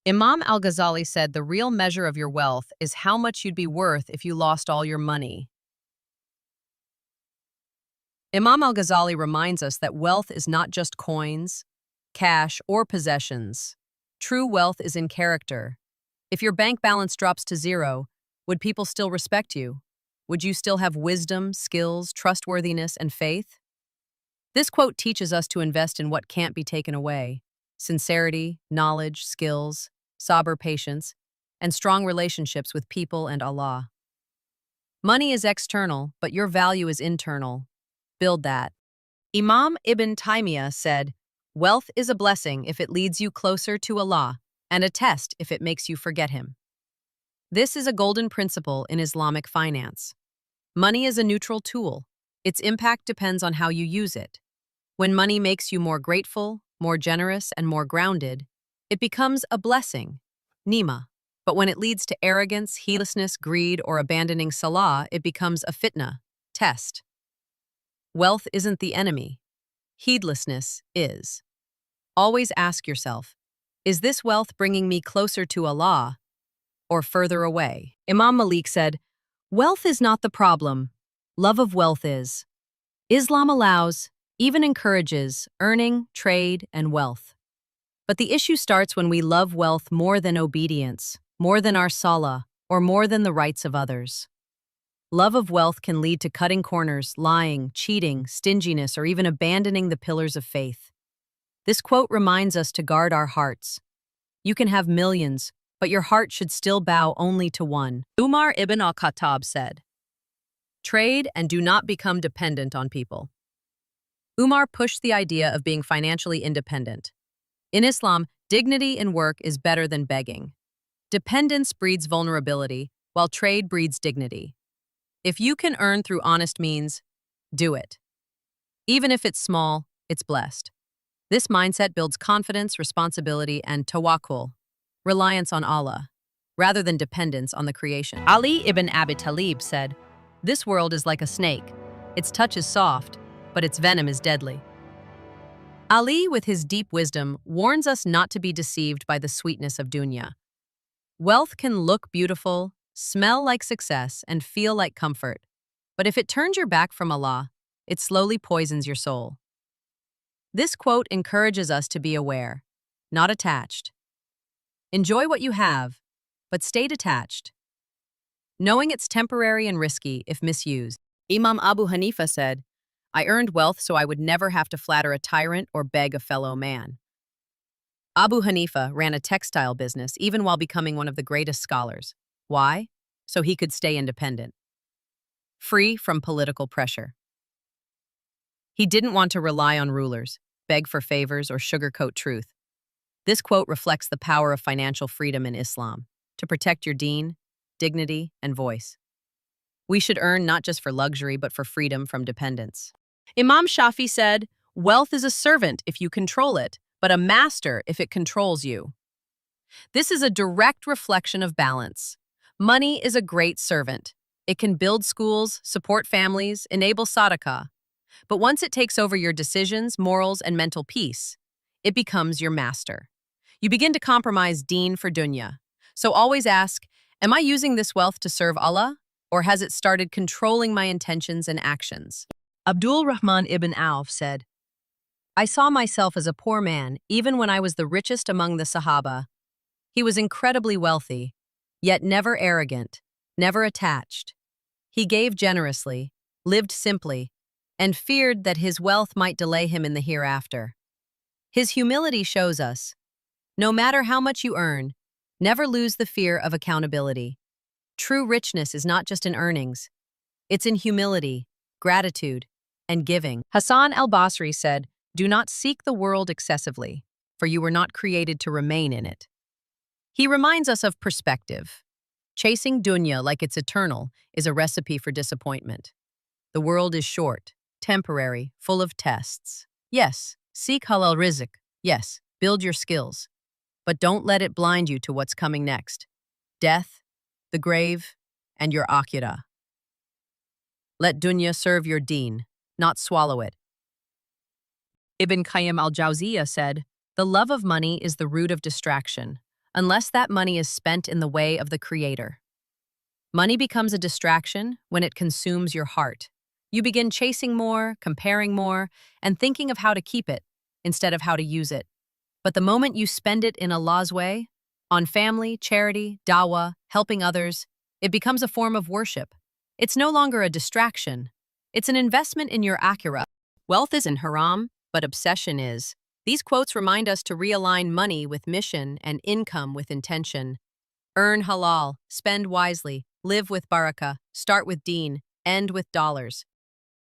Imam al-Ghazali said the real measure of your wealth is how much you'd be worth if you lost all your money. Imam al-Ghazali reminds us that wealth is not just coins, cash, or possessions. True wealth is in character. If your bank balance drops to zero, would people still respect you? Would you still have wisdom, skills, trustworthiness, and faith? This quote teaches us to invest in what can't be taken away: sincerity, knowledge, skills, sober patience, and strong relationships with people and Allah. Money is external, but your value is internal. Build that. Imam Ibn Taymiyyah said, "Wealth is a blessing if it leads you closer to Allah, and a test if it makes you forget Him." This is a golden principle in Islamic finance. Money is a neutral tool. Its impact depends on how you use it. When money makes you more grateful, more generous, and more grounded, it becomes a blessing, nima. But when it leads to arrogance, heedlessness, greed, or abandoning salah, it becomes a fitna, test. Wealth isn't the enemy. Heedlessness is. Always ask yourself, is this wealth bringing me closer to Allah or further away? Imam Malik said, "Wealth is not the problem. Love of wealth is." Islam allows, even encourages, earning, trade, and wealth. But the issue starts when we love wealth more than obedience, more than our salah, or more than the rights of others. Love of wealth can lead to cutting corners, lying, cheating, stinginess, or even abandoning the pillars of faith. This quote reminds us to guard our hearts. You can have millions, but your heart should still bow only to one. Umar ibn al-Khattab said, "Trade and do not become dependent on people." Umar pushed the idea of being financially independent. In Islam, dignity in work is better than begging. Dependence breeds vulnerability, while trade breeds dignity. If you can earn through honest means, do it. Even if it's small, it's blessed. This mindset builds confidence, responsibility, and tawakkul, reliance on Allah, rather than dependence on the creation. Ali ibn Abi Talib said, "This world is like a snake. Its touch is soft, but its venom is deadly." Ali, with his deep wisdom, warns us not to be deceived by the sweetness of dunya. Wealth can look beautiful, smell like success, and feel like comfort. But if it turns your back from Allah, it slowly poisons your soul. This quote encourages us to be aware, not attached. Enjoy what you have, but stay detached, knowing it's temporary and risky if misused. Imam Abu Hanifa said, "I earned wealth so I would never have to flatter a tyrant or beg a fellow man." Abu Hanifa ran a textile business even while becoming one of the greatest scholars. Why? So he could stay independent, free from political pressure. He didn't want to rely on rulers, beg for favors, or sugarcoat truth. This quote reflects the power of financial freedom in Islam, to protect your deen, dignity, and voice. We should earn not just for luxury, but for freedom from dependence. Imam Shafi said, "Wealth is a servant if you control it, but a master if it controls you." This is a direct reflection of balance. Money is a great servant. It can build schools, support families, enable sadaqah. But once it takes over your decisions, morals, and mental peace, it becomes your master. You begin to compromise deen for dunya. So always ask, am I using this wealth to serve Allah, or has it started controlling my intentions and actions? Abdul Rahman ibn Auf said, "I saw myself as a poor man even when I was the richest among the Sahaba. He was incredibly wealthy, yet never arrogant, never attached. He gave generously, lived simply, and feared that his wealth might delay him in the hereafter." His humility shows us, no matter how much you earn, never lose the fear of accountability. True richness is not just in earnings. It's in humility, gratitude, and giving. Hassan al-Basri said, "Do not seek the world excessively, for you were not created to remain in it." He reminds us of perspective. Chasing dunya like it's eternal is a recipe for disappointment. The world is short, temporary, full of tests. Yes, seek halal rizq. Yes, build your skills. But don't let it blind you to what's coming next: death, the grave, and your akhirah. Let dunya serve your deen, not swallow it. Ibn Qayyim al-Jawziyah said, "The love of money is the root of distraction. unless that money is spent in the way of the Creator. Money becomes a distraction when it consumes your heart. You begin chasing more, comparing more, and thinking of how to keep it instead of how to use it. But the moment you spend it in Allah's way, on family, charity, dawah, helping others, it becomes a form of worship. It's no longer a distraction. It's an investment in your akhirah. Wealth isn't haram, but obsession is. These quotes remind us to realign money with mission and income with intention. Earn halal, spend wisely, live with barakah, start with deen, end with dollars.